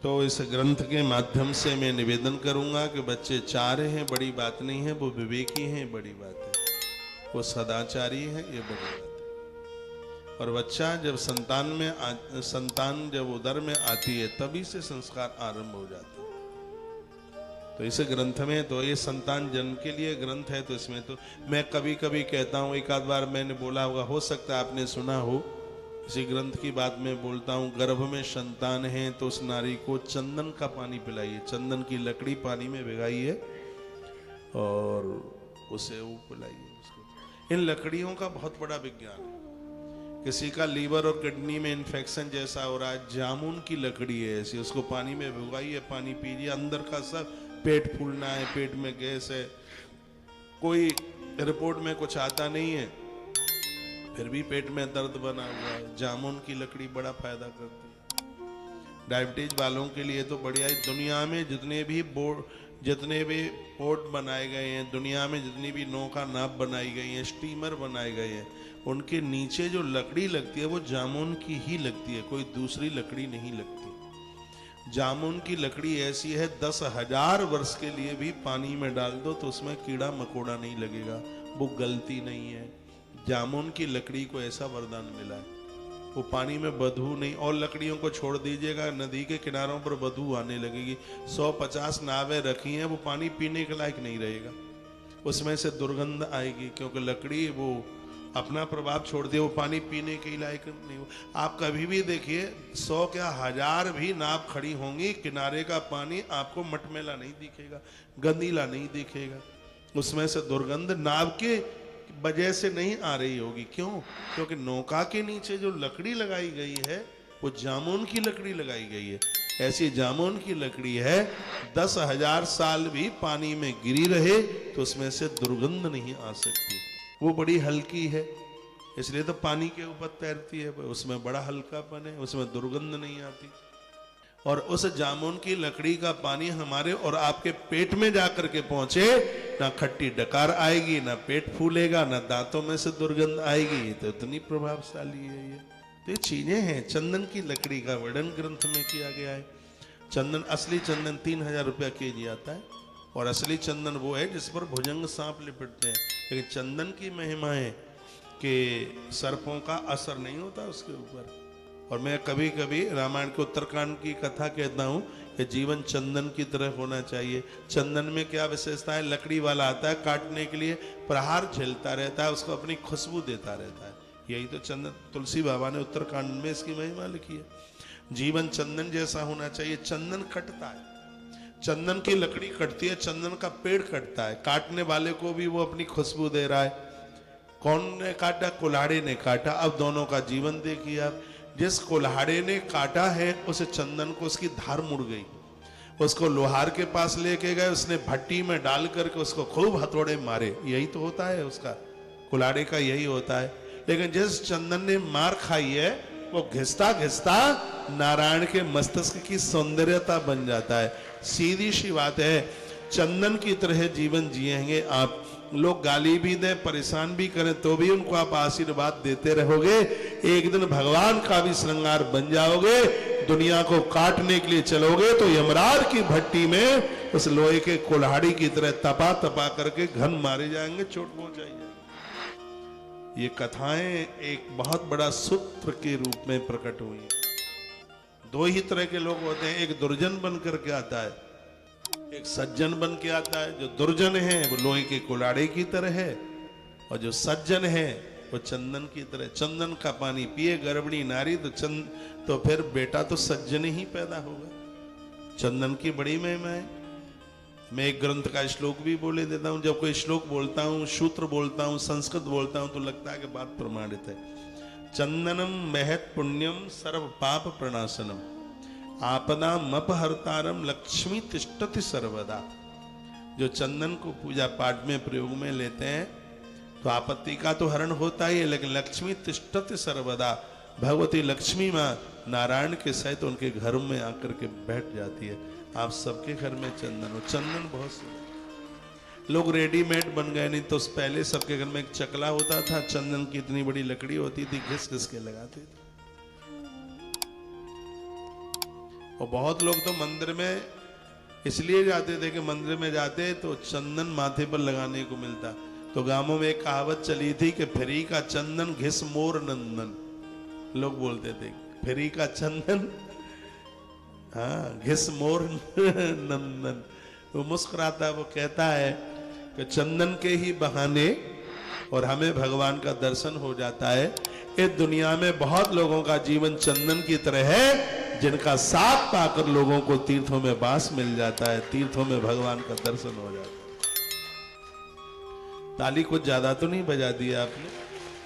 तो इस ग्रंथ के माध्यम से मैं निवेदन करूंगा कि बच्चे चार हैं, बड़ी बात नहीं है, वो विवेकी हैं, बड़ी बात है, वो सदाचारी है, ये बड़ी बात है। और बच्चा जब संतान जब उदर में आती है तभी से संस्कार आरंभ हो जाते हैं। तो इस ग्रंथ में तो ये संतान जन्म के लिए ग्रंथ है, तो इसमें तो मैं कभी कभी कहता हूँ, एक आध बार मैंने बोला होगा, हो सकता है आपने सुना हो, इसी ग्रंथ की बात मैं बोलता हूँ, गर्भ में संतान है तो उस नारी को चंदन का पानी पिलाइए, चंदन की लकड़ी पानी में भिगाइए और उसे वो पिलाइए उसको। इन लकड़ियों का बहुत बड़ा विज्ञान है। किसी का लीवर और किडनी में इन्फेक्शन जैसा हो रहा है, जामुन की लकड़ी है ऐसी, उसको पानी में भिगाइए, पानी पीजिए, अंदर का सब, पेट फूलना है, पेट में गैस है, कोई रिपोर्ट में कुछ आता नहीं है, फिर भी पेट में दर्द बना हुआ है, जामुन की लकड़ी बड़ा फायदा करती है। डायबिटीज वालों के लिए तो बढ़िया है। दुनिया में जितने भी पोर्ट बनाए गए हैं, दुनिया में जितनी भी नौका नाव बनाई गई हैं, स्टीमर बनाए गए हैं, उनके नीचे जो लकड़ी लगती है वो जामुन की ही लगती है, कोई दूसरी लकड़ी नहीं लगती। जामुन की लकड़ी ऐसी है 10,000 वर्ष के लिए भी पानी में डाल दो तो उसमें कीड़ा मकोड़ा नहीं लगेगा, वो गलती नहीं है। जामुन की लकड़ी को ऐसा वरदान मिला है, वो पानी में बदबू नहीं। और लकड़ियों को छोड़ दीजिएगा, नदी के किनारों पर बदबू आने लगेगी। 150 नावें रखी हैं, वो पानी पीने के लायक नहीं रहेगा, उसमें से दुर्गंध आएगी, क्योंकि लकड़ी वो अपना प्रभाव छोड़ दिया, वो पानी पीने के लायक नहीं हो। आप कभी भी देखिए, 100 क्या 1000 भी नाव खड़ी होंगी, किनारे का पानी आपको मटमैला नहीं दिखेगा, गंदीला नहीं दिखेगा, उसमें से दुर्गंध नाव के वजह से नहीं आ रही होगी। क्यों? क्योंकि नौका के नीचे जो लकड़ी लगाई गई है वो जामुन की लकड़ी लगाई गई है। ऐसी जामुन की लकड़ी है, 10,000 साल भी पानी में गिरी रहे तो उसमें से दुर्गंध नहीं आ सकती। वो बड़ी हल्की है, इसलिए तो पानी के ऊपर तैरती है, उसमें बड़ा हल्कापन है, उसमें दुर्गंध नहीं आती। और उस जामुन की लकड़ी का पानी हमारे और आपके पेट में जाकर के पहुंचे, ना खट्टी डकार आएगी, ना पेट फूलेगा, ना दांतों में से दुर्गंध आएगी। तो इतनी प्रभावशाली है ये। तो ये चीजें हैं। चंदन की लकड़ी का वर्णन ग्रंथ में किया गया है। चंदन, असली चंदन 3,000 रुपया केजी आता है, और असली चंदन वो है जिस पर भुजंग सांप लिपटते हैं। लेकिन चंदन की महिमा है कि सर्पों का असर नहीं होता उसके ऊपर। और मैं कभी कभी रामायण के उत्तरकांड की कथा कहता हूँ कि जीवन चंदन की तरह होना चाहिए। चंदन में क्या विशेषता है? लकड़ी वाला आता है काटने के लिए, प्रहार झेलता रहता है, उसको अपनी खुशबू देता रहता है। यही तो चंदन, तुलसी बाबा ने उत्तरकांड में इसकी महिमा लिखी है। जीवन चंदन जैसा होना चाहिए। चंदन कटता है, चंदन की लकड़ी कटती है, चंदन का पेड़ कटता है, काटने वाले को भी वो अपनी खुशबू दे रहा है। कौन ने काटा? कुल्हाड़े ने काटा। अब दोनों का जीवन देखिए आप। जिस कुल्हाड़े ने काटा है उस चंदन को उसकी धार मुड़ गई, उसको लोहार के पास लेके गए, उसने भट्टी में डाल करके उसको खूब हथौड़े मारे। यही तो होता है उसका, कुल्हाड़े का यही होता है। लेकिन जिस चंदन ने मार खाई है वो घिसता घिसता नारायण के मस्तिष्क की सौंदर्यता बन जाता है। सीधी सी बात है, चंदन की तरह जीवन जिएंगे आप। लोग गाली भी दें, परेशान भी करें, तो भी उनको आप आशीर्वाद देते रहोगे। एक दिन भगवान का भी श्रृंगार बन जाओगे। दुनिया को काटने के लिए चलोगे तो यमराज की भट्टी में उस लोहे के कुल्हाड़ी की तरह तपा तपा करके घन मारे जाएंगे, चोट पहुंचाई जाएगी। ये कथाएं एक बहुत बड़ा सूत्र के रूप में प्रकट हुई। दो ही तरह के लोग होते हैं, एक दुर्जन बन करके आता है, एक सज्जन बन के आता है। जो दुर्जन है वो लोहे के कुल्हाड़े की तरह है, और जो सज्जन है वो चंदन की तरह। चंदन का पानी पिए गर्भणी नारी तो फिर बेटा तो सज्जन ही पैदा होगा। चंदन की बड़ी महिमा है। मैं एक ग्रंथ का श्लोक भी बोले देता हूं। जब कोई श्लोक बोलता हूं, सूत्र बोलता हूं, संस्कृत बोलता हूं, तो लगता है कि बात प्रमाणित है। चंदनम महत पुण्यम सर्व पाप प्रणाशनम आपदाम अपहर्तारम लक्ष्मी तिष्ठति सर्वदा। जो चंदन को पूजा पाठ में प्रयोग में लेते हैं तो आपत्ति का तो हरण होता ही है, लेकिन लक्ष्मी तिष्ठति सर्वदा, भगवती लक्ष्मी माँ नारायण के सहित उनके घर में आकर के बैठ जाती है। आप सबके घर में चंदन हो। चंदन बहुत से लोग रेडीमेड बन गए, नहीं तो पहले सबके घर में एक चकला होता था, चंदन की इतनी बड़ी लकड़ी होती थी, घिस घिस के लगाते थे। और बहुत लोग तो मंदिर में इसलिए जाते थे कि मंदिर में जाते तो चंदन माथे पर लगाने को मिलता। तो गांवों में एक कहावत चली थी कि फ्री का चंदन घिस मोर नंदन, लोग बोलते थे फ्री का चंदन, हाँ, घिस मोर नंदन। वो मुस्कुराता, वो कहता है कि चंदन के ही बहाने और हमें भगवान का दर्शन हो जाता है। इस दुनिया में बहुत लोगों का जीवन चंदन की तरह है, जिनका साथ पाकर लोगों को तीर्थों में वास मिल जाता है, तीर्थों में भगवान का दर्शन हो जाता है। ताली कुछ ज्यादा तो नहीं बजा दिया आपने?